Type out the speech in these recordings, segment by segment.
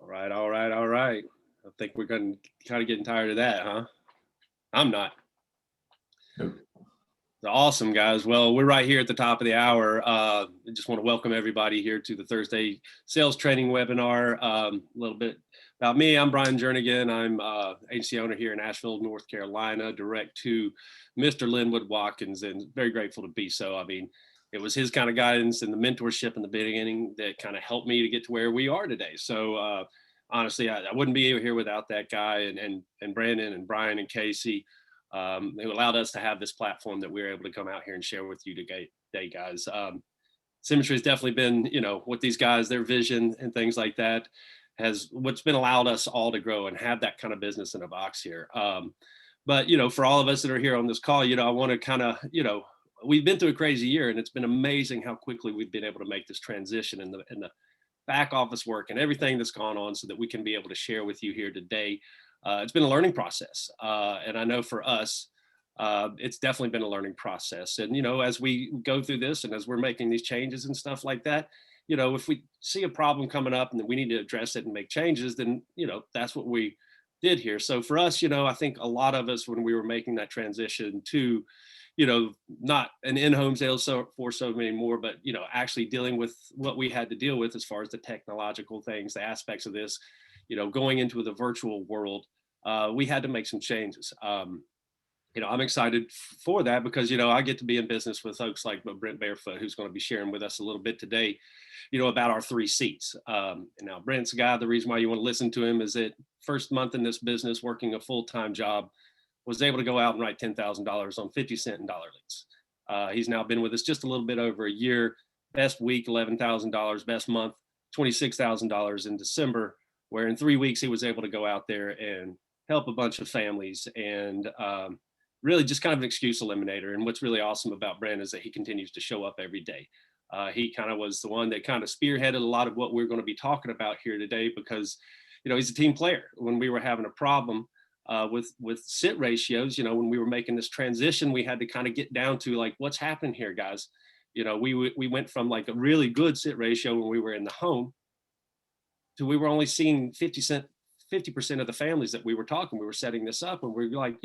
All right, all right, all right. I think we're going to kind of getting tired of that, huh? I'm not. Nope. Awesome, guys. Well, we're right here at the top of the hour. I just want to welcome everybody here to the Thursday sales training webinar. A little bit about me. I'm Bryan Jernigan. I'm agency owner here in Asheville, North Carolina, direct to Mr. Linwood Watkins, and very grateful to be so. I mean, it was his kind of guidance and the mentorship in the beginning that kind of helped me to get to where we are today. So honestly, I wouldn't be here without that guy and Brandon and Bryan and Casey. Who allowed us to have this platform that we were able to come out here and share with you today, guys. Symmetry has definitely been, with these guys, their vision and things like that has what's been allowed us all to grow and have that kind of business in a box here. But, for all of us that are here on this call, I want to kind of, we've been through a crazy year, and it's been amazing how quickly we've been able to make this transition in the back office work and everything that's gone on so that we can be able to share with you here today. It's been a learning process. And I know for us, it's definitely been a learning process. And, as we go through this and as we're making these changes and stuff like that, if we see a problem coming up and that we need to address it and make changes, then, that's what we did here. So for us, I think a lot of us, when we were making that transition to, not an in-home sales force anymore, but, actually dealing with what we had to deal with as far as the technological things, the aspects of this, going into the virtual world, we had to make some changes. I'm excited for that because, I get to be in business with folks like Brent Barefoot, who's going to be sharing with us a little bit today, about our 3C's. And now Brent's a guy, the reason why you want to listen to him is that first month in this business, working a full-time job, was able to go out and write $10,000 on 50 cent and dollar leads. He's now been with us just a little bit over a year. Best week, $11,000. Best month, $26,000 in December, where in 3 weeks he was able to go out there and help a bunch of families and really just kind of an excuse eliminator. And what's really awesome about Brent is that he continues to show up every day. He kind of was the one that kind of spearheaded a lot of what we're going to be talking about here today because, he's a team player. When we were having a problem with sit ratios, when we were making this transition, we had to kind of get down to like, what's happening here, guys? We went from like a really good sit ratio when we were in the home to we were only seeing 50% of the families that we were talking. We were setting this up and we were like,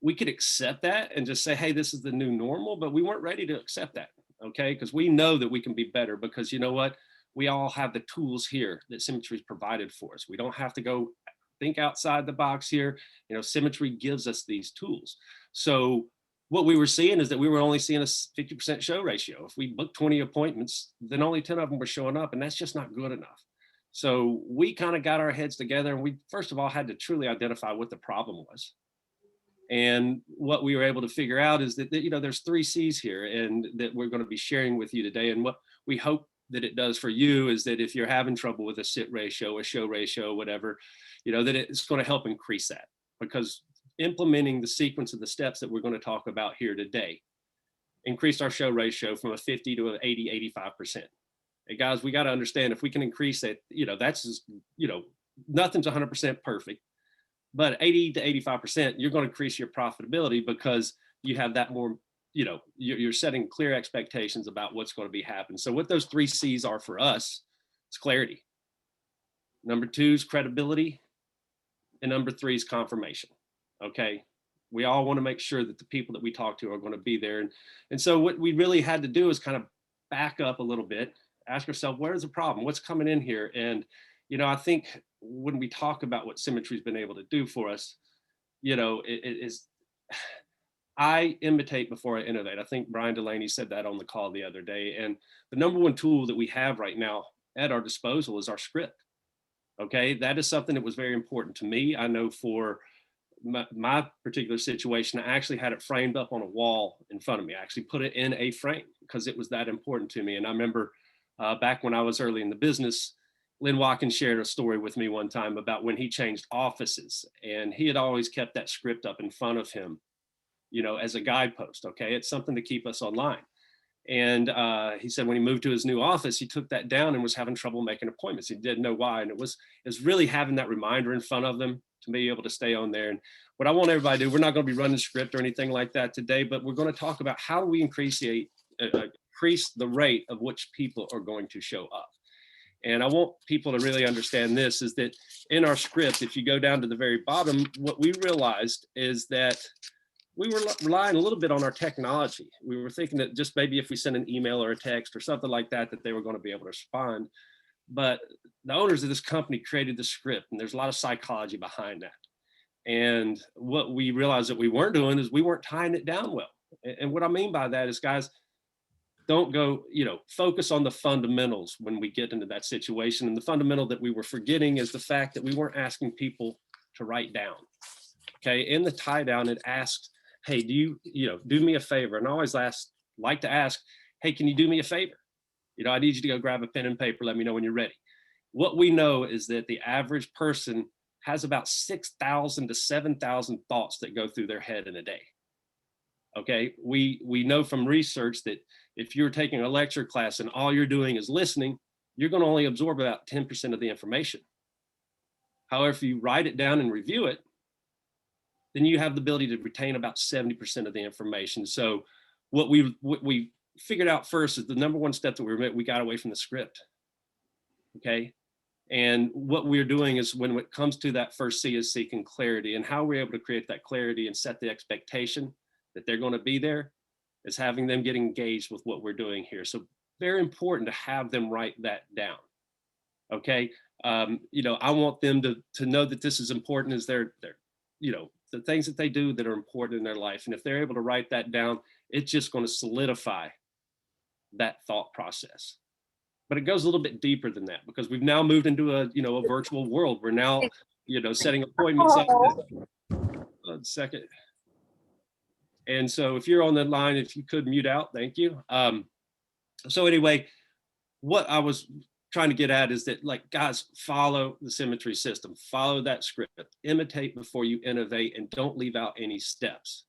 we could accept that and just say, hey, this is the new normal, but we weren't ready to accept that. Okay. Because we know that we can be better because you know what? We all have the tools here that Symmetry's provided for us. We don't have to go think outside the box here. Symmetry gives us these tools. So what we were seeing is that we were only seeing a 50% show ratio. If we booked 20 appointments, then only 10 of them were showing up, and that's just not good enough. So we kind of got our heads together, and we first of all had to truly identify what the problem was. And what we were able to figure out is that there's 3C's here, and that we're going to be sharing with you today. And what we hope that it does for you is that if you're having trouble with a sit ratio, a show ratio, whatever, that it's going to help increase that, because implementing the sequence of the steps that we're going to talk about here today increased our show ratio from a 50 to an 80, 85%. Hey guys, we got to understand if we can increase it, that's just, nothing's 100% perfect, but 80 to 85%, you're going to increase your profitability because you have that more, you're setting clear expectations about what's going to be happening. So what those 3C's are for us, it's clarity. Number 2 is credibility. And number 3 is confirmation. Okay. We all want to make sure that the people that we talk to are going to be there. And so what we really had to do is kind of back up a little bit, ask ourselves, where's the problem? What's coming in here? And, I think when we talk about what Symmetry's been able to do for us, it is, I imitate before I innovate. I think Brian Delaney said that on the call the other day. And the number one tool that we have right now at our disposal is our script. Okay. That is something that was very important to me. I know for my particular situation, I actually had it framed up on a wall in front of me. I actually put it in a frame because it was that important to me. And I remember back when I was early in the business, Lynn Watkins shared a story with me one time about when he changed offices, and he had always kept that script up in front of him, as a guidepost. Okay. It's something to keep us online. And he said when he moved to his new office, he took that down and was having trouble making appointments. He didn't know why. And it was really having that reminder in front of them to be able to stay on there. And what I want everybody to do, we're not going to be running script or anything like that today, but we're going to talk about how do we increase the rate of which people are going to show up. And I want people to really understand this, is that in our script, if you go down to the very bottom, what we realized is that we were relying a little bit on our technology. We were thinking that just maybe if we send an email or a text or something like that, that they were going to be able to respond. But the owners of this company created the script, and there's a lot of psychology behind that. And what we realized that we weren't doing is we weren't tying it down well. And what I mean by that is, guys, don't go, focus on the fundamentals when we get into that situation. And the fundamental that we were forgetting is the fact that we weren't asking people to write down. Okay, in the tie down, it asks, hey, do me a favor? And I always like to ask, hey, can you do me a favor? I need you to go grab a pen and paper. Let me know when you're ready. What we know is that the average person has about 6,000 to 7,000 thoughts that go through their head in a day. Okay, we know from research that if you're taking a lecture class and all you're doing is listening, you're going to only absorb about 10% of the information. However, if you write it down and review it, then you have the ability to retain about 70% of the information. So what we figured out first is the number one step that we got away from the script. Okay. And what we're doing is, when it comes to that first C, is seeking clarity. And how we're able to create that clarity and set the expectation that they're going to be there is having them get engaged with what we're doing here. So very important to have them write that down. Okay. I want them to know that this is important, as they're the things that they do that are important in their life. And if they're able to write that down, it's just going to solidify that thought process. But it goes a little bit deeper than that, because we've now moved into a virtual world. We're now, setting appointments up. 1 second. And so if you're on the line, if you could mute out, thank you. So anyway, what I was trying to get at is that, guys, follow the Symmetry system, follow that script, imitate before you innovate, and don't leave out any steps.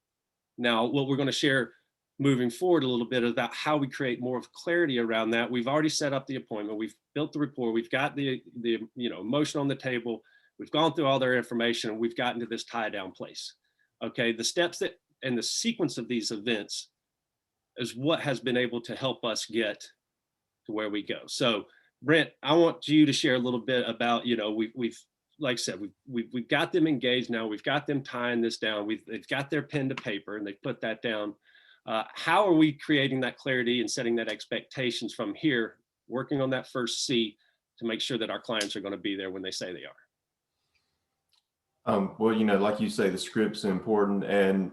Now, what we're going to share moving forward a little bit about how we create more of clarity around that. We've already set up the appointment. We've built the rapport. We've got the emotion on the table. We've gone through all their information, and we've gotten to this tie down place. Okay. The steps and the sequence of these events is what has been able to help us get to where we go. So Brent, I want you to share a little bit about, we've like I said, we've got them engaged now. We've got them tying this down. They've got their pen to paper and they put that down. How are we creating that clarity and setting that expectations from here, working on that first C to make sure that our clients are going to be there when they say they are? Well, like you say, the script's important. And,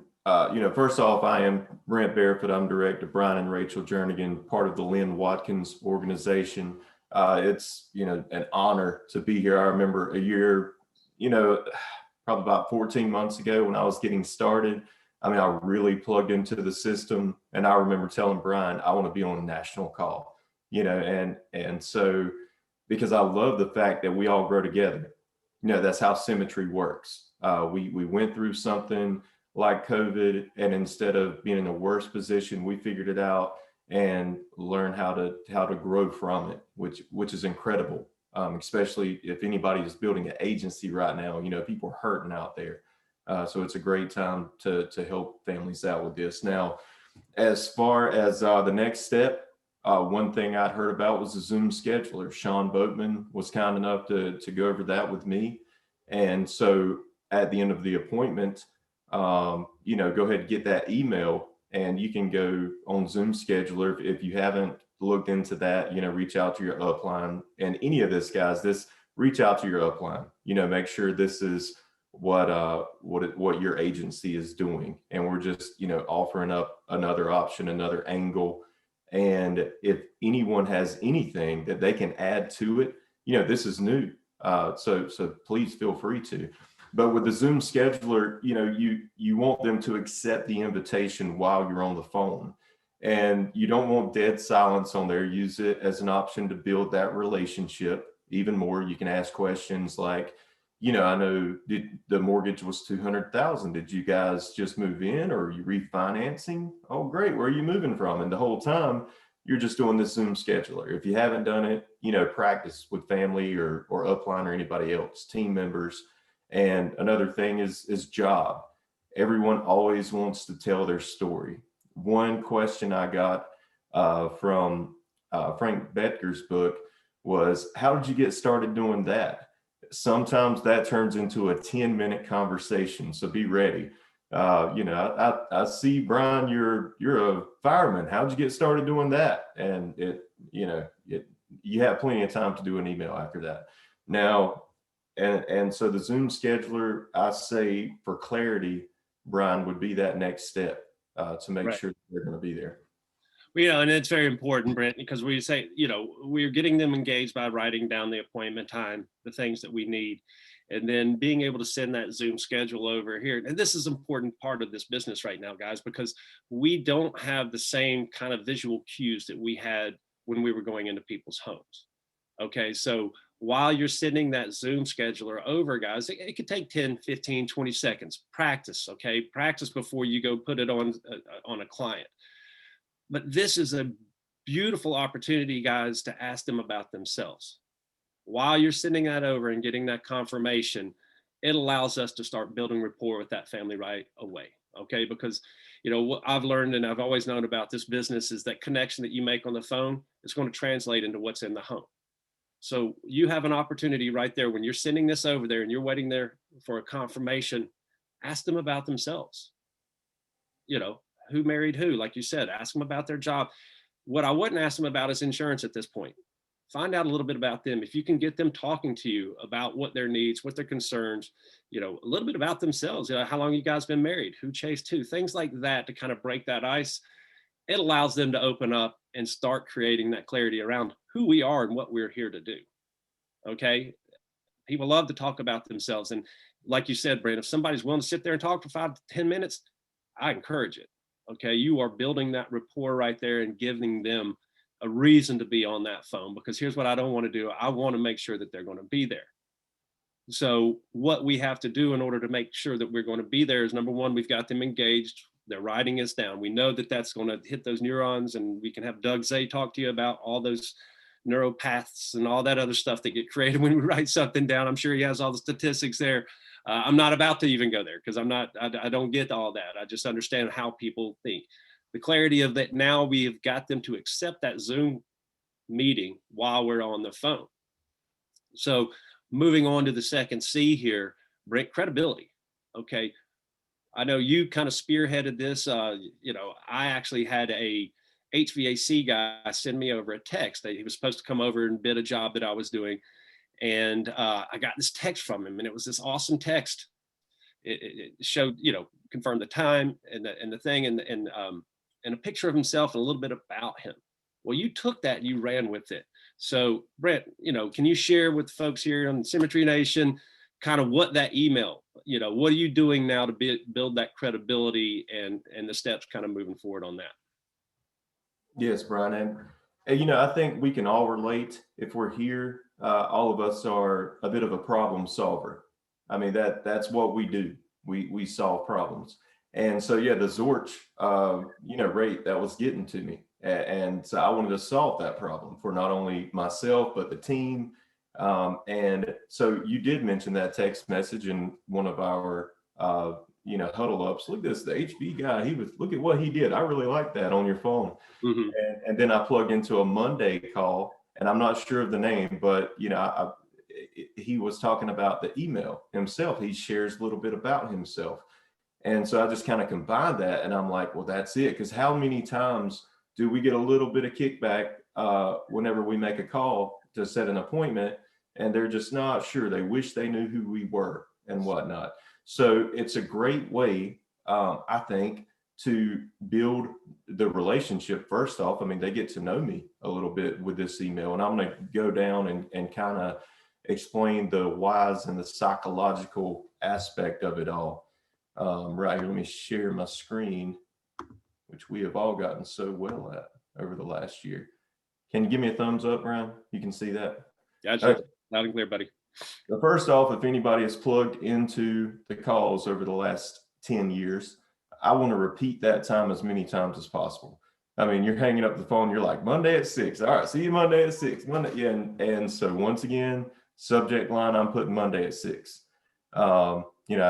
first off, I am Brent Barefoot. I'm director of Bryan and Rachel Jernigan, part of the Lynn Watkins organization. It's, an honor to be here. I remember a year, probably about 14 months ago when I was getting started. I really plugged into the system, and I remember telling Bryan, I want to be on a national call, and so, because I love the fact that we all grow together. That's how Symmetry works. We went through something like COVID, and instead of being in a worse position, we figured it out and learned how to grow from it, which is incredible. Especially if anybody is building an agency right now, people are hurting out there. So it's a great time to help families out with this. Now, as far as the next step, one thing I'd heard about was the Zoom scheduler. Sean Boatman was kind enough to go over that with me. And so at the end of the appointment, go ahead and get that email, and you can go on Zoom scheduler. If you haven't looked into that, reach out to your upline. And any of this, guys, reach out to your upline, make sure this is what your agency is doing. And we're just, offering up another option, another angle. And if anyone has anything that they can add to it, this is new. So please feel free to. But with the Zoom scheduler, you want them to accept the invitation while you're on the phone. And you don't want dead silence on there. Use it as an option to build that relationship even more. You can ask questions like, I know the mortgage was $200,000. Did you guys just move in, or are you refinancing? Oh, great. Where are you moving from? And the whole time you're just doing this Zoom scheduler. If you haven't done it, practice with family or upline or anybody else, team members. And another thing is job. Everyone always wants to tell their story. One question I got from Frank Betker's book was, how did you get started doing that? Sometimes that turns into a 10-minute conversation. So be ready. I see, Bryan, you're a fireman. How'd you get started doing that? And you have plenty of time to do an email after that. Now, and so the Zoom scheduler, I say for clarity, Bryan, would be that next step to make sure that they're going to be there. Well, and it's very important, Brent, because we say, we're getting them engaged by writing down the appointment time, the things that we need, and then being able to send that Zoom schedule over here. And this is an important part of this business right now, guys, because we don't have the same kind of visual cues that we had when we were going into people's homes. Okay, so while you're sending that Zoom scheduler over, guys, it could take 10, 15, 20 seconds. Practice, okay? Practice before you go put it on a client. But this is a beautiful opportunity, guys, to ask them about themselves. While you're sending that over and getting that confirmation, it allows us to start building rapport with that family right away, okay? Because, what I've learned and I've always known about this business is that connection that you make on the phone is going to translate into what's in the home. So you have an opportunity right there when you're sending this over there and you're waiting there for a confirmation, ask them about themselves. Who married who, like you said, ask them about their job. What I wouldn't ask them about is insurance at this point. Find out a little bit about them. If you can get them talking to you about what their needs, what their concerns, a little bit about themselves, how long you guys been married, who chased who, things like that to kind of break that ice. It allows them to open up and start creating that clarity around who we are and what we're here to do. Okay. People love to talk about themselves. And like you said, Brent, if somebody's willing to sit there and talk for 5 to 10 minutes, I encourage it. Okay, you are building that rapport right there and giving them a reason to be on that phone, because here's what I don't want to do. I want to make sure that they're going to be there. So what we have to do in order to make sure that we're going to be there is, number one, we've got them engaged. They're writing us down. We know that that's going to hit those neurons, and we can have Doug Zay talk to you about all those neuropaths and all that other stuff that get created when we write something down. I'm sure he has all the statistics there. I'm not about to even go there because I don't get all that. I just understand how people think. The clarity of that, now we've got them to accept that Zoom meeting while we're on the phone. So moving on to the second C here, Brent, credibility. Okay. I know you kind of spearheaded this. I actually had a HVAC guy send me over a text that he was supposed to come over and bid a job that I was doing. And I got this text from him, and it was this awesome text. It showed, confirmed the time and the thing, and a picture of himself and a little bit about him. Well, you took that and you ran with it. So, Brent, can you share with folks here on Symmetry Nation kind of what that email, what are you doing now to build that credibility and the steps kind of moving forward on that? Yes, Bryan. And I think we can all relate. If we're here, all of us are a bit of a problem solver. I mean, that's what we do. We solve problems. And so, yeah, the Zorch, rate that was getting to me. And so I wanted to solve that problem for not only myself, but the team. And so you did mention that text message in one of our, huddle ups. Look at this, the HB guy, look at what he did. I really like that on your phone. Mm-hmm. And then I plugged into a Monday call, and I'm not sure of the name, but, he was talking about the email himself. He shares a little bit about himself. And so I just kind of combined that, and I'm like, well, that's it. Because how many times do we get a little bit of kickback whenever we make a call to set an appointment, and they're just not sure. They wish they knew who we were and whatnot. So it's a great way, I think, to build the relationship. First off, I mean, they get to know me a little bit with this email, and I'm going to go down and kind of explain the whys and the psychological aspect of it all. Right here, let me share my screen, which we have all gotten so well at over the last year. Can you give me a thumbs up, Bryan? You can see that? Gotcha. Okay. Loud and clear, buddy. So first off, if anybody has plugged into the calls over the last 10 years, I want to repeat that time as many times as possible. I mean, you're hanging up the phone, you're like, Monday at 6. All right, see you Monday at 6. Monday, yeah. And so once again, subject line, I'm putting Monday at 6.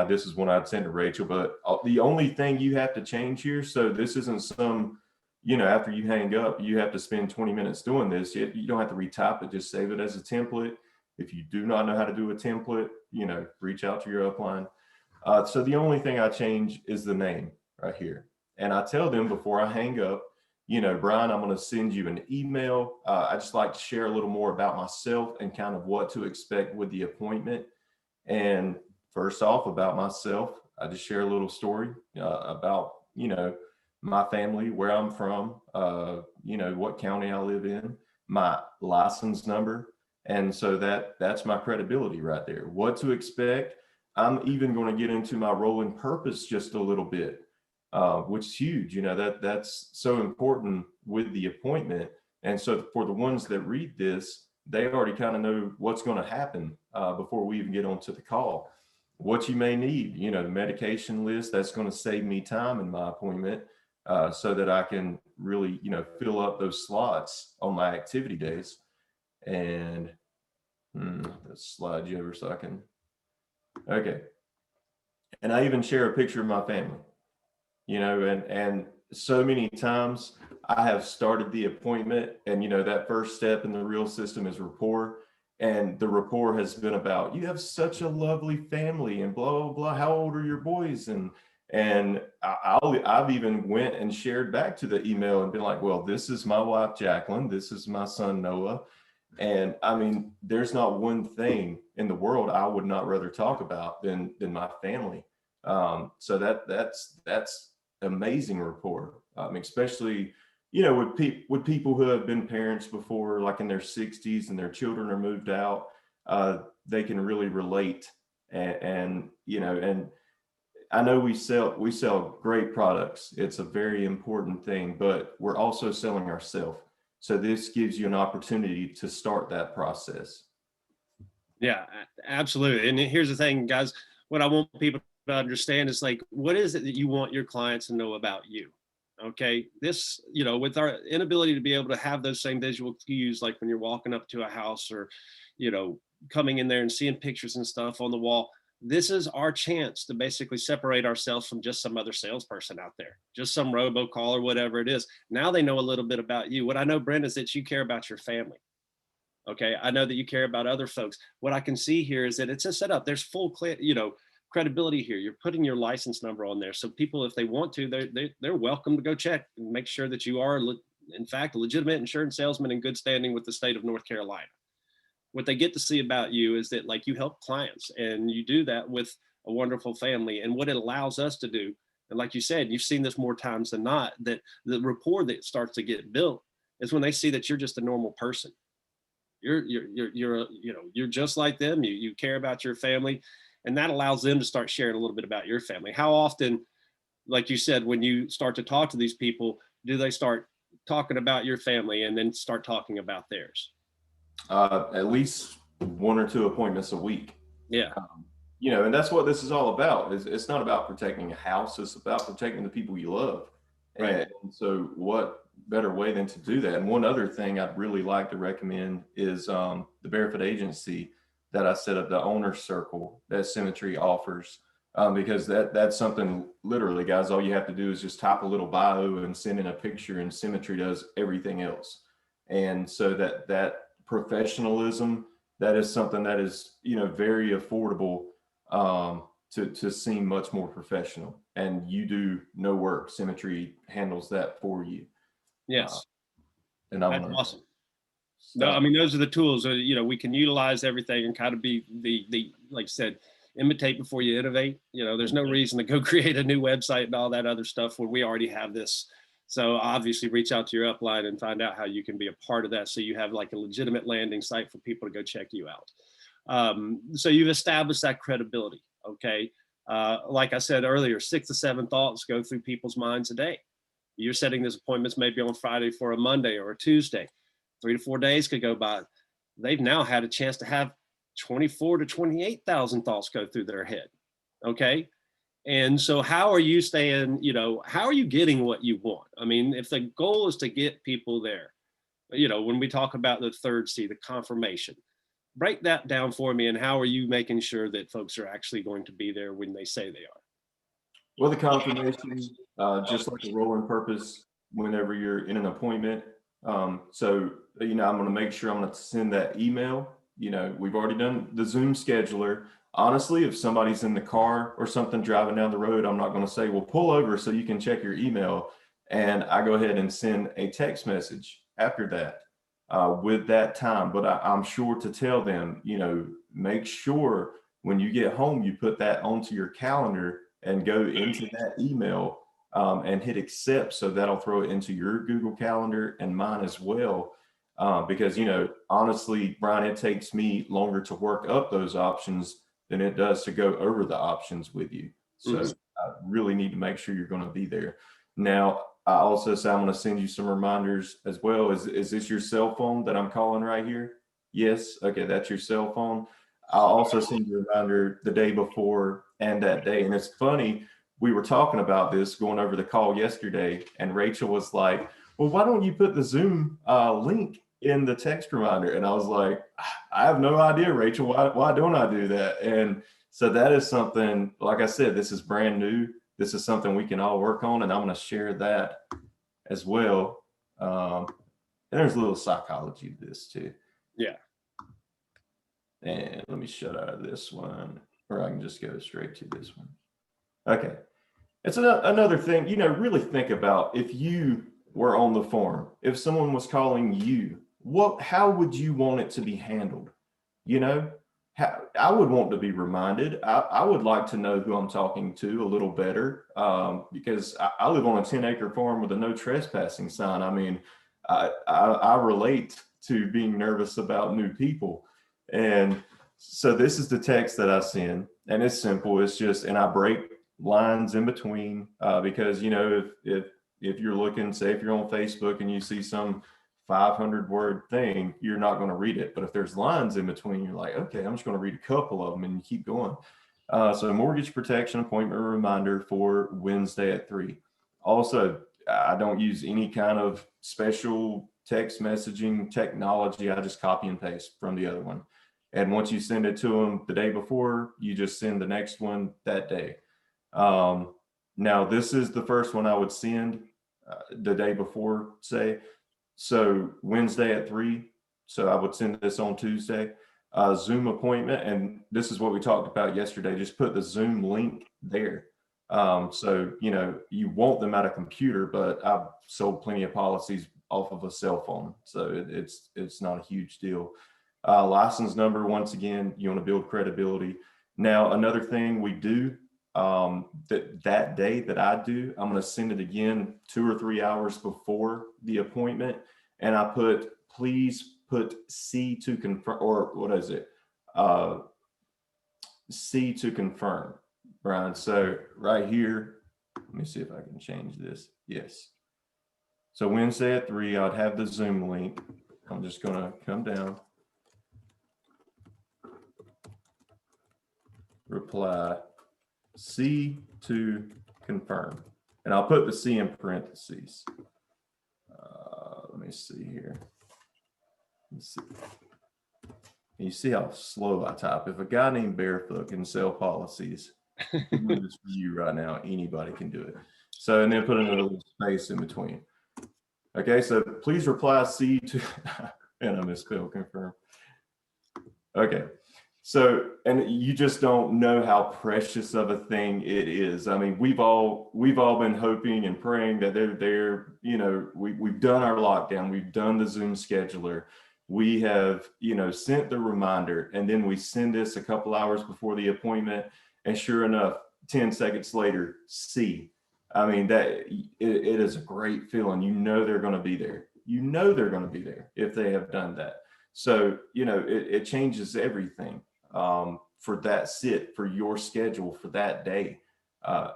This is when I'd send to Rachel, but the only thing you have to change here, so this isn't some after you hang up, you have to spend 20 minutes doing this. You don't have to retype it, just save it as a template. If you do not know how to do a template, reach out to your upline. So the only thing I change is the name right here. And I tell them before I hang up, Bryan, I'm going to send you an email. I just like to share a little more about myself and kind of what to expect with the appointment. And first off, about myself, I just share a little story about, my family, where I'm from, what county I live in, my license number. And so that's my credibility right there. What to expect. I'm even going to get into my role and purpose just a little bit, which is huge. That's so important with the appointment. And so for the ones that read this, they already kind of know what's going to happen before we even get onto the call. What you may need, the medication list, that's going to save me time in my appointment so that I can really, fill up those slots on my activity days. And let's slide you over so I can. Okay. And I even share a picture of my family, and so many times I have started the appointment and, that first step in the real system is rapport. And the rapport has been about, you have such a lovely family and blah, blah, blah. How old are your boys? And I've even went and shared back to the email and been like, well, this is my wife, Jacqueline. This is my son, Noah. And I mean, there's not one thing in the world I would not rather talk about than my family. So that's amazing rapport, especially, with people who have been parents before, like in their 60s and their children are moved out, they can really relate. And I know we sell great products. It's a very important thing, but we're also selling ourselves. So this gives you an opportunity to start that process. Yeah, absolutely. And here's the thing, guys, what I want people to understand is like, what is it that you want your clients to know about you? Okay. This, with our inability to be able to have those same visual cues, like when you're walking up to a house or, coming in there and seeing pictures and stuff on the wall, this is our chance to basically separate ourselves from just some other salesperson out there, just some robocall or whatever it is. Now they know a little bit about you. What I know, Brent, is that you care about your family. Okay. I know that you care about other folks. What I can see here is that it's a setup. There's full, credibility here. You're putting your license number on there. So people, if they want to, they're welcome to go check and make sure that you are, in fact, a legitimate insurance salesman in good standing with the state of North Carolina. What they get to see about you is that like you help clients and you do that with a wonderful family. And what it allows us to do, and like you said, you've seen this more times than not, that the rapport that starts to get built is when they see that you're just a normal person. You're just like them. You care about your family, and that allows them to start sharing a little bit about your family. How often, like you said, when you start to talk to these people, do they start talking about your family and then start talking about theirs? At least 1 or 2 appointments a week. Yeah. And that's what this is all about. It's not about protecting a house. It's about protecting the people you love. Right. And so what better way than to do that? And one other thing I'd really like to recommend is the Barefoot Agency that I set up, the owner circle that Symmetry offers, because that's something literally, guys, all you have to do is just type a little bio and send in a picture, and Symmetry does everything else. And so that professionalism, that is something that is, very affordable to seem much more professional. And you do no work. Symmetry handles that for you. Yes. And That's awesome. No, I mean, those are the tools. We can utilize everything and kind of be the like I said, imitate before you innovate. There's no reason to go create a new website and all that other stuff when we already have this. So obviously reach out to your upline and find out how you can be a part of that. So you have like a legitimate landing site for people to go check you out. So you've established that credibility. Okay. Like I said earlier, 6 to 7 thoughts go through people's minds a day. You're setting these appointments maybe on Friday for a Monday or a Tuesday. 3 to 4 days could go by. They've now had a chance to have 24 to 28,000 thoughts go through their head. Okay. And so how are you staying, how are you getting what you want? I mean, if the goal is to get people there, when we talk about the 3C, the confirmation, break that down for me. And how are you making sure that folks are actually going to be there when they say they are? Well, the confirmation, just like the role and purpose, whenever you're in an appointment. So, I'm going to make sure I'm going to send that email. We've already done the Zoom scheduler. Honestly, if somebody's in the car or something driving down the road, I'm not going to say, well, pull over so you can check your email. And I go ahead and send a text message after that with that time. But I'm sure to tell them, make sure when you get home, you put that onto your calendar and go into that email and hit accept. So that'll throw it into your Google Calendar and mine as well. Because, honestly, Bryan, it takes me longer to work up those options than it does to go over the options with you. So I really need to make sure you're going to be there. Now, I also say I'm going to send you some reminders as well. Is this your cell phone that I'm calling right here? Yes. Okay, that's your cell phone. I'll also send you a reminder the day before and that day. And it's funny, we were talking about this going over the call yesterday, and Rachel was like, well, why don't you put the Zoom link in the text reminder? And I was like, I have no idea, Rachel. Why don't I do that? And so that is something, like I said, this is brand new. This is something we can all work on, and I'm going to share that as well. And there's a little psychology to this too. Yeah. And let me shut out of this one, or I can just go straight to this one. Okay. It's another thing, really think about if you were on the phone, if someone was calling you, how would you want it to be handled? I would want to be reminded. I would like to know who I'm talking to a little better because I live on a 10-acre farm with a no trespassing sign. I mean, I relate to being nervous about new people. And so this is the text that I send, and it's simple. It's just, and I break lines in between because, if you're looking, say if you're on Facebook and you see some 500-word thing, you're not going to read it. But if there's lines in between, you're like, okay, I'm just going to read a couple of them, and you keep going. So mortgage protection appointment reminder for Wednesday at 3. Also, I don't use any kind of special text messaging technology. I just copy and paste from the other one. And once you send it to them the day before, you just send the next one that day. Now, this is the first one I would send the day before, say. So Wednesday at 3. So I would send this on Tuesday. Zoom appointment. And this is what we talked about yesterday. Just put the Zoom link there. So, you want them at a computer, but I've sold plenty of policies off of a cell phone. So it's not a huge deal. License number, once again, you want to build credibility. Now, another thing we do that day that I do, I'm going to send it again 2 or 3 hours before the appointment. And I please put C to confirm, or what is it? C to confirm, Bryan. So right here, let me see if I can change this. Yes. So Wednesday at 3, I'd have the Zoom link. I'm just going to come down. Reply C to confirm, and I'll put the C in parentheses. Let me see here. Let's see. You see how slow I type. If a guy named Barefoot can sell policies, it's for you right now. Anybody can do it. So, and then put another little space in between. Okay, so please reply C to, and I misspelled confirm. Okay. So, and you just don't know how precious of a thing it is. I mean, we've all been hoping and praying that they're there. We've done our lockdown. We've done the Zoom scheduler. We have, sent the reminder, and then we send this a couple hours before the appointment. And sure enough, 10 seconds later, C. I mean, that it is a great feeling. They're going to be there. They're going to be there if they have done that. So, it changes everything. For that for your schedule for that day.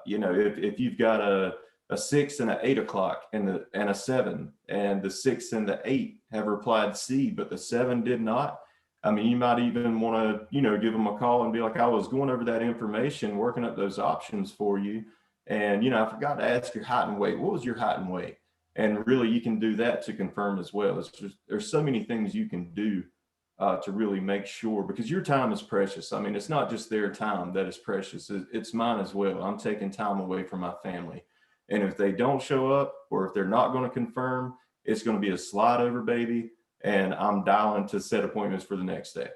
If you've got a 6 and an 8 o'clock and a 7, and the 6 and the 8 have replied C, but the 7 did not. I mean, you might even want to, give them a call and be like, I was going over that information, working up those options for you. And, I forgot to ask your height and weight. What was your height and weight? And really, you can do that to confirm as well. There's so many things you can do to really make sure, because your time is precious. I mean, it's not just their time that is precious. It's mine as well. I'm taking time away from my family. And if they don't show up, or if they're not going to confirm, it's going to be a slide over baby. And I'm dialing to set appointments for the next day.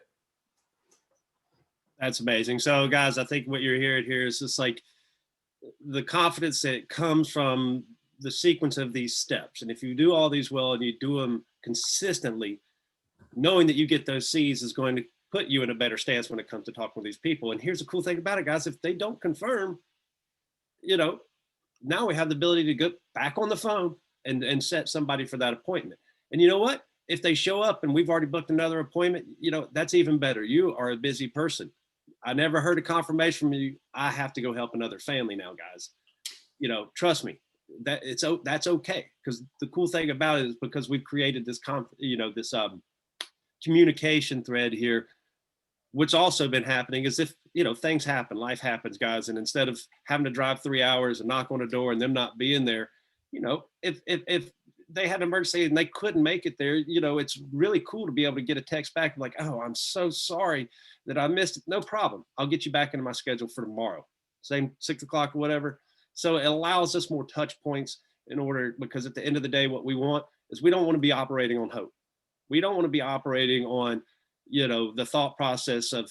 That's amazing. So guys, I think what you're hearing here is just like the confidence that comes from the sequence of these steps. And if you do all these well and you do them consistently, knowing that you get those C's is going to put you in a better stance when it comes to talking with these people. And here's the cool thing about it, guys. If they don't confirm, now we have the ability to go back on the phone and set somebody for that appointment. And you know what? If they show up and we've already booked another appointment, that's even better. You are a busy person. I never heard a confirmation from you. I have to go help another family now, guys. Trust me, that's okay. Because the cool thing about it is because we've created this communication thread here. What's also been happening is if things happen, life happens, guys, and instead of having to drive 3 hours and knock on a door and them not being there, if they had an emergency and they couldn't make it there, it's really cool to be able to get a text back like, oh, I'm so sorry that I missed it. No problem. I'll get you back into my schedule for tomorrow. Same 6 o'clock or whatever. So it allows us more touch points because at the end of the day, what we want is we don't want to be operating on hope. We don't want to be operating on, the thought process of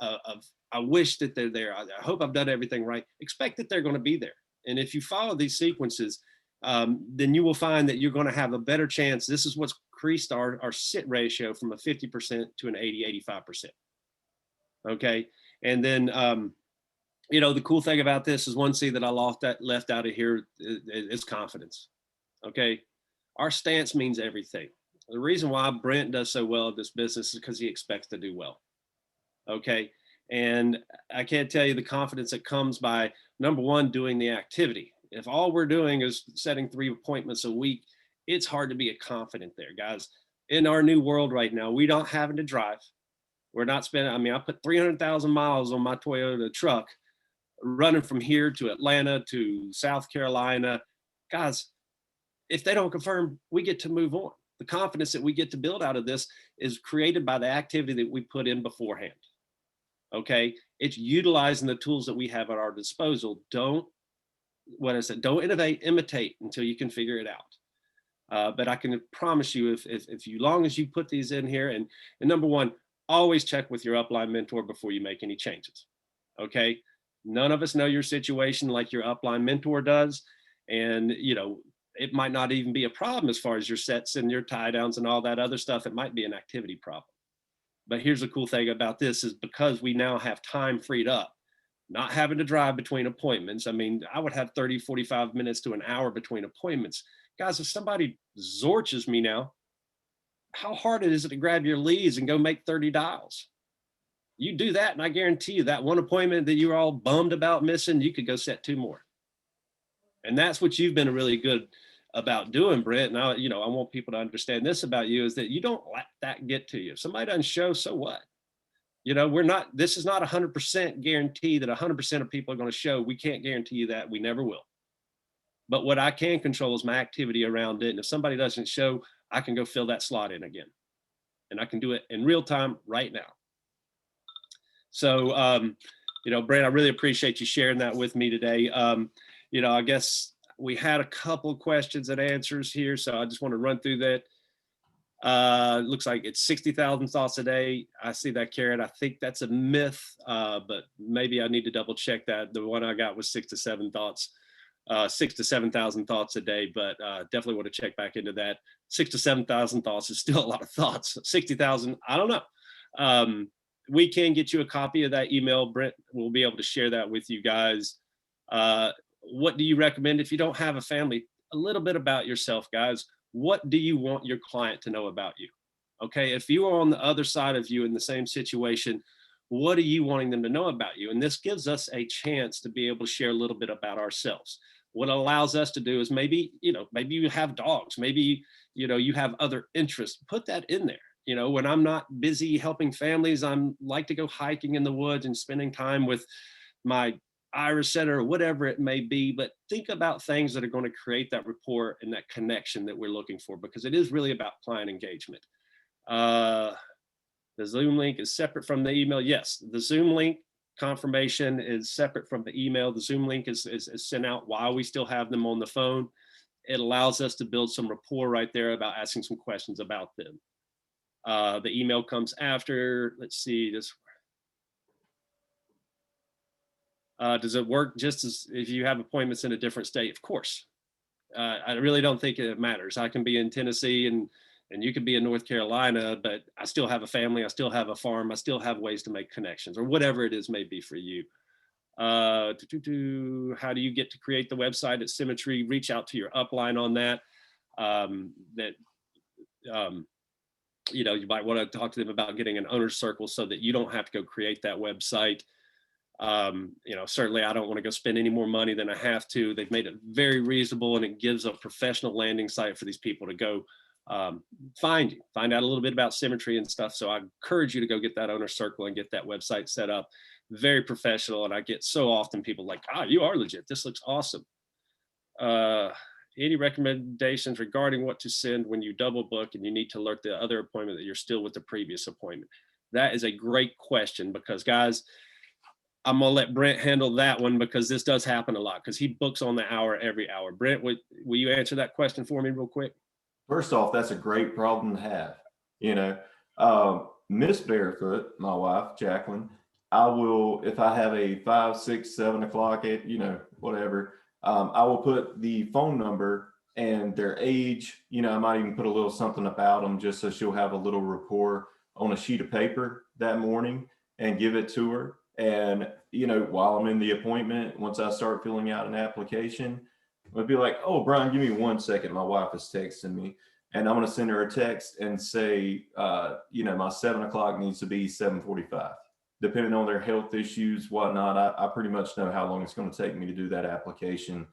I wish that they're there. I hope I've done everything right. Expect that they're going to be there. And if you follow these sequences, then you will find that you're going to have a better chance. This is what's increased our sit ratio from a 50% to an 85%. Okay. And then, the cool thing about this is one C that I left out of here is confidence. Okay. Our stance means everything. The reason why Brent does so well at this business is because he expects to do well. Okay. And I can't tell you the confidence that comes by, number one, doing the activity. If all we're doing is setting 3 appointments a week, it's hard to be confident there, guys. In our new world right now, we don't having to drive. We're not spending, I put 300,000 miles on my Toyota truck running from here to Atlanta to South Carolina. Guys, if they don't confirm, we get to move on. The confidence that we get to build out of this is created by the activity that we put in beforehand. Okay. It's utilizing the tools that we have at our disposal. Don't imitate until you can figure it out. But I can promise you, if you, long as you put these in here, and number one, always check with your upline mentor before you make any changes. Okay. None of us know your situation like your upline mentor does. And, it might not even be a problem as far as your sets and your tie downs and all that other stuff. It might be an activity problem. But here's the cool thing about this is because we now have time freed up, not having to drive between appointments. I would have 30, 45 minutes to an hour between appointments. Guys, if somebody zorches me now, how hard is it to grab your leads and go make 30 dials? You do that, and I guarantee you that one appointment that you're all bummed about missing, you could go set 2 more. And that's what you've been really good about doing, Brent. And I want people to understand this about you is that you don't let that get to you. If somebody doesn't show, so what? This is not 100% guarantee that 100% of people are going to show. We can't guarantee you that. We never will. But what I can control is my activity around it. And if somebody doesn't show, I can go fill that slot in again. And I can do it in real time right now. So, Brent, I really appreciate you sharing that with me today. I guess we had a couple questions and answers here, so I just want to run through that. It looks like it's 60,000 thoughts a day. I see that, Karen. I think that's a myth, but maybe I need to double check that. The one I got was 6 to 7 thoughts, 6 to 7,000 thoughts a day, but definitely want to check back into that. 6 to 7,000 thoughts is still a lot of thoughts. 60,000, I don't know. We can get you a copy of that email. Brent will be able to share that with you guys. What do you recommend if you don't have a family? A little bit about yourself, guys. What do you want your client to know about you? Okay, if you are on the other side of you in the same situation, what are you wanting them to know about you? And this gives us a chance to be able to share a little bit about ourselves. What it allows us to do is maybe you have dogs, maybe, you have other interests, put that in there. When I'm not busy helping families, I'm like to go hiking in the woods and spending time with my Irish setter or whatever it may be, but think about things that are going to create that rapport and that connection that we're looking for, because it is really about client engagement. The Zoom link is separate from the email. Yes, the Zoom link confirmation is separate from the email. The Zoom link is sent out while we still have them on the phone. It allows us to build some rapport right there about asking some questions about them. The email comes after. Let's see this. Does it work just as if you have appointments in a different state? Of course. I really don't think it matters. I can be in Tennessee and you could be in North Carolina, but I still have a family. I still have a farm. I still have ways to make connections, or whatever it is may be for you. How do you get to create the website at Symmetry? Reach out to your upline on that. You might want to talk to them about getting an owner's circle so that you don't have to go create that website. Certainly I don't want to go spend any more money than I have to. They've made it very reasonable, and it gives a professional landing site for these people to go find out a little bit about Symmetry and stuff. So I encourage you to go get that owner circle and get that website set up. Very professional. And I get so often people like, you are legit. This looks awesome. Any recommendations regarding what to send when you double book and you need to alert the other appointment that you're still with the previous appointment? That is a great question, because guys, I'm going to let Brent handle that one, because this does happen a lot, because he books on the hour every hour. Brent, will you answer that question for me real quick? First off, that's a great problem to have. Miss Barefoot, my wife, Jacqueline, I will, if I have a 5, 6, 7 o'clock at, whatever, I will put the phone number and their age. I might even put a little something about them just so she'll have a little rapport on a sheet of paper that morning and give it to her. And, while I'm in the appointment, once I start filling out an application, I'd be like, oh, Brian, give me 1 second. My wife is texting me, and I'm going to send her a text and say, my 7 o'clock needs to be 7:45. Depending on their health issues, whatnot, I pretty much know how long it's going to take me to do that application.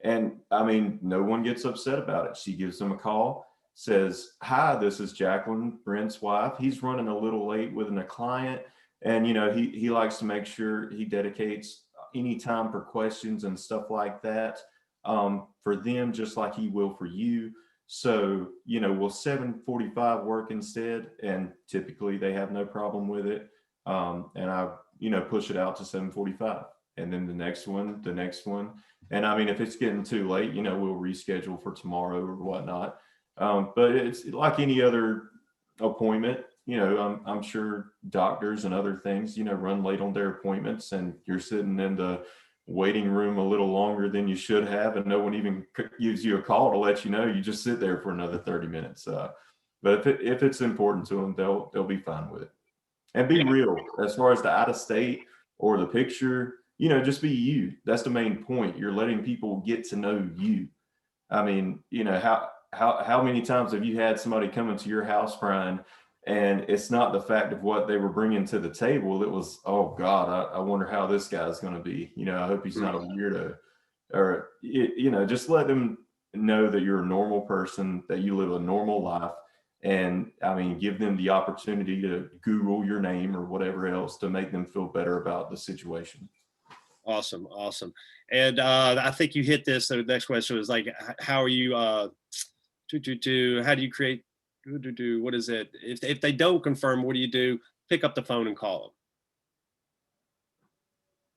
And no one gets upset about it. She gives them a call, says, hi, this is Jacqueline, Brent's wife. He's running a little late with a client. And, he likes to make sure he dedicates any time for questions and stuff like that for them, just like he will for you. So, will 7:45 work instead? And typically they have no problem with it. And I, push it out to 7:45, and then the next one. And if it's getting too late, we'll reschedule for tomorrow or whatnot. But it's like any other appointment. I'm sure doctors and other things, run late on their appointments, and you're sitting in the waiting room a little longer than you should have, and no one even gives you a call to let you know. You just sit there for another 30 minutes. But if it's important to them, they'll be fine with it. And be real as far as the out of state or the picture, just be you. That's the main point. You're letting people get to know you. How many times have you had somebody come into your house, Brian, and it's not the fact of what they were bringing to the table. It was, oh God, I wonder how this guy's going to be. I hope he's not a weirdo. Or, just let them know that you're a normal person, that you live a normal life. And give them the opportunity to Google your name or whatever else to make them feel better about the situation. Awesome. And I think you hit this. So the next question was like, how are you, how do you create, what is it? If they don't confirm, what do you do? Pick up the phone and call them.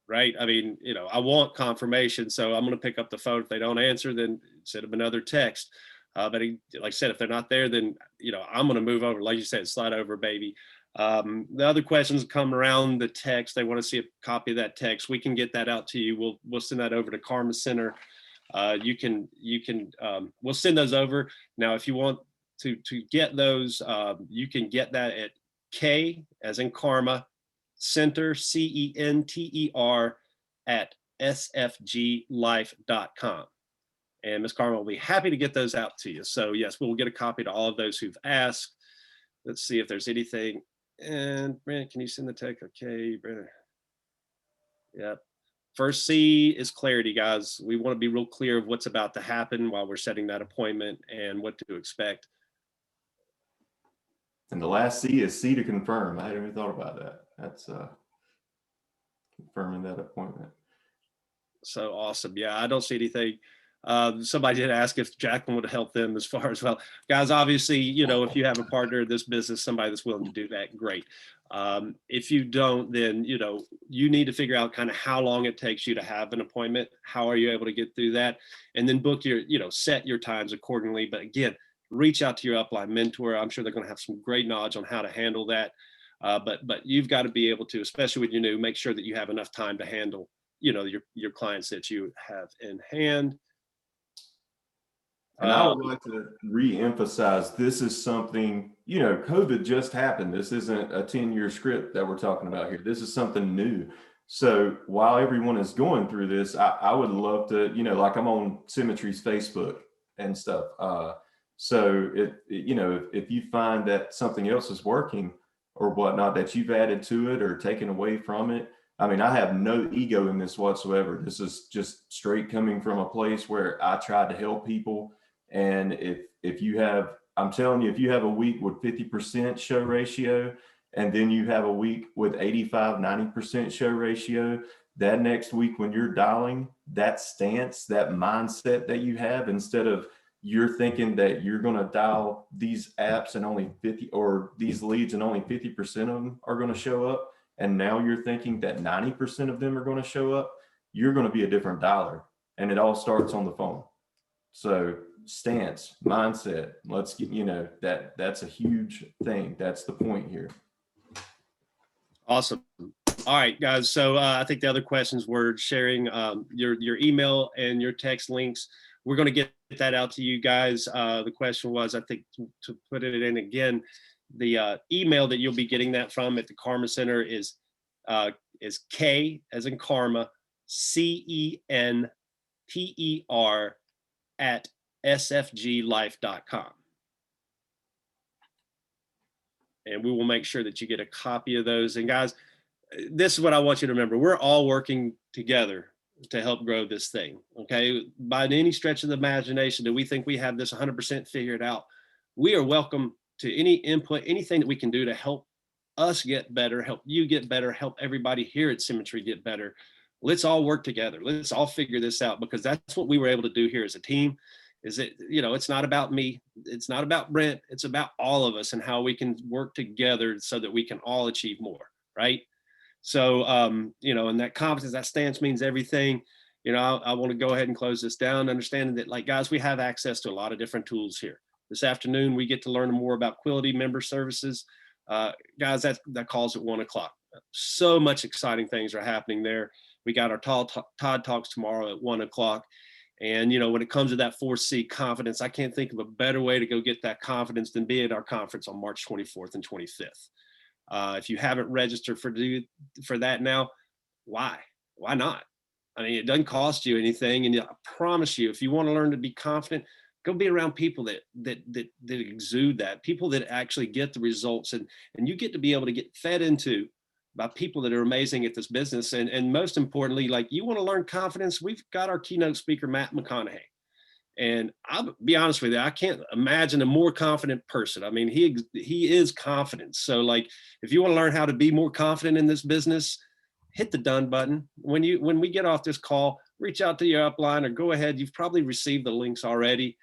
Right? I want confirmation, so I'm going to pick up the phone. If they don't answer, then send them another text. But like I said, if they're not there, then, I'm going to move over. Like you said, slide over, baby. The other questions come around the text. They want to see a copy of that text. We can get that out to you. We'll send that over to Karma Center. We'll send those over. Now, if you want to get those, you can get that at K as in Karma Center, CENTER at sfglife.com. And Ms. Karma will be happy to get those out to you. So yes, we'll get a copy to all of those who've asked. Let's see if there's anything. And Brent, can you send the text? Okay, Brent. Yep. First C is clarity, guys. We want to be real clear of what's about to happen while we're setting that appointment and what to expect. And the last C is C to confirm. I hadn't even thought about that. That's confirming that appointment. So awesome. Yeah, I don't see anything. Somebody did ask if Jacqueline would help them as far as, well, guys, obviously, you know, if you have a partner in this business, somebody that's willing to do that, great. If you don't, then, you know, you need to figure out kind of how long it takes you to have an appointment. How are you able to get through that? And then book your, you know, set your times accordingly. But again, reach out to your upline mentor. I'm sure they're going to have some great knowledge on how to handle that. But you've got to be able to, especially when you're new, make sure that you have enough time to handle, you know, your clients that you have in hand. And I would like to re-emphasize, this is something, you know, COVID just happened. This isn't a 10-year script that we're talking about here. This is something new. So while everyone is going through this, I would love to, you know, like I'm on Symmetry's Facebook and stuff. So you know, if you find that something else is working or whatnot, that you've added to it or taken away from it, I mean, I have no ego in this whatsoever. This is just straight coming from a place where I tried to help people. And if you have, I'm telling you, if you have a week with 50% show ratio, and then you have a week with 85, 90% show ratio, that next week when you're dialing, that stance, that mindset that you have, instead of you're thinking that you're going to dial these apps and only 50, or these leads and only 50% of them are going to show up, and now you're thinking that 90% of them are going to show up, you're going to be a different dialer. And it all starts on the phone. So stance, mindset, let's get, you know, that's a huge thing. That's the point here. Awesome. All right, guys. So I think the other questions were sharing your email and your text links. We're going to get that out to you guys. The question was, I think, to put it in again, the email that you'll be getting that from at the Karma Center is K as in Karma, CENTER at sfglife.com. And we will make sure that you get a copy of those. And guys, this is what I want you to remember. We're all working together to help grow this thing. Okay. By any stretch of the imagination, do we think we have this 100% figured out? We are welcome to any input, anything that we can do to help us get better, help you get better, help everybody here at Symmetry get better. Let's all work together. Let's all figure this out, because that's what we were able to do here as a team. Is it, you know, it's not about me. It's not about Brent. It's about all of us and how we can work together so that we can all achieve more. Right. So, you know, and that confidence, that stance means everything. You know, I want to go ahead and close this down, understanding that, like, guys, we have access to a lot of different tools here. This afternoon, we get to learn more about Quility member services. Guys, that call's at 1 o'clock. So much exciting things are happening there. We got our Todd Talks tomorrow at 1 o'clock. And, you know, when it comes to that 4C confidence, I can't think of a better way to go get that confidence than be at our conference on March 24th and 25th. If you haven't registered for that now, why not? I mean, it doesn't cost you anything. And I promise you, if you want to learn to be confident, go be around people that exude that, people that actually get the results, and you get to be able to get fed into by people that are amazing at this business. And most importantly, like, you want to learn confidence, we've got our keynote speaker, Matt McConaughey. And I'll be honest with you, I can't imagine a more confident person. I mean, he is confident. So, like, if you want to learn how to be more confident in this business, hit the done button. When we get off this call, reach out to your upline, or go ahead. You've probably received the links already.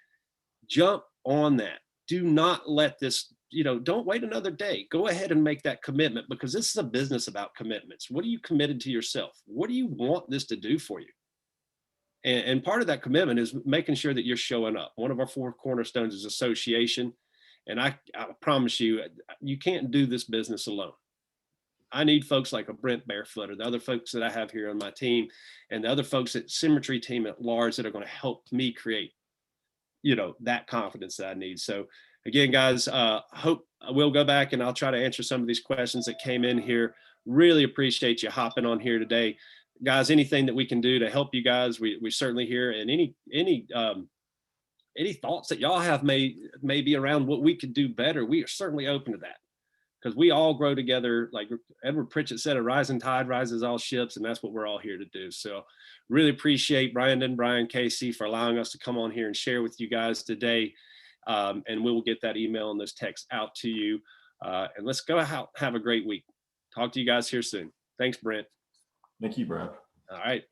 Jump on that. Do not let this, you know, don't wait another day. Go ahead and make that commitment, because this is a business about commitments. What are you committed to yourself? What do you want this to do for you? And part of that commitment is making sure that you're showing up. One of our 4 cornerstones is association. And I promise you, you can't do this business alone. I need folks like a Brent Barefoot, or the other folks that I have here on my team, and the other folks at Symmetry team at large that are going to help me create, you know, that confidence that I need. So again, guys, hope we'll go back and I'll try to answer some of these questions that came in here. Really appreciate you hopping on here today. Guys, anything that we can do to help you guys, we certainly here. And any thoughts that y'all have may be around what we could do better, we are certainly open to that, because we all grow together. Like Edward Pritchett said, a rising tide rises all ships, and that's what we're all here to do. So really appreciate Brian Casey for allowing us to come on here and share with you guys today. And we will get that email and those texts out to you. And let's go out, have a great week. Talk to you guys here soon. Thanks, Brent. Thank you, Brian. All right.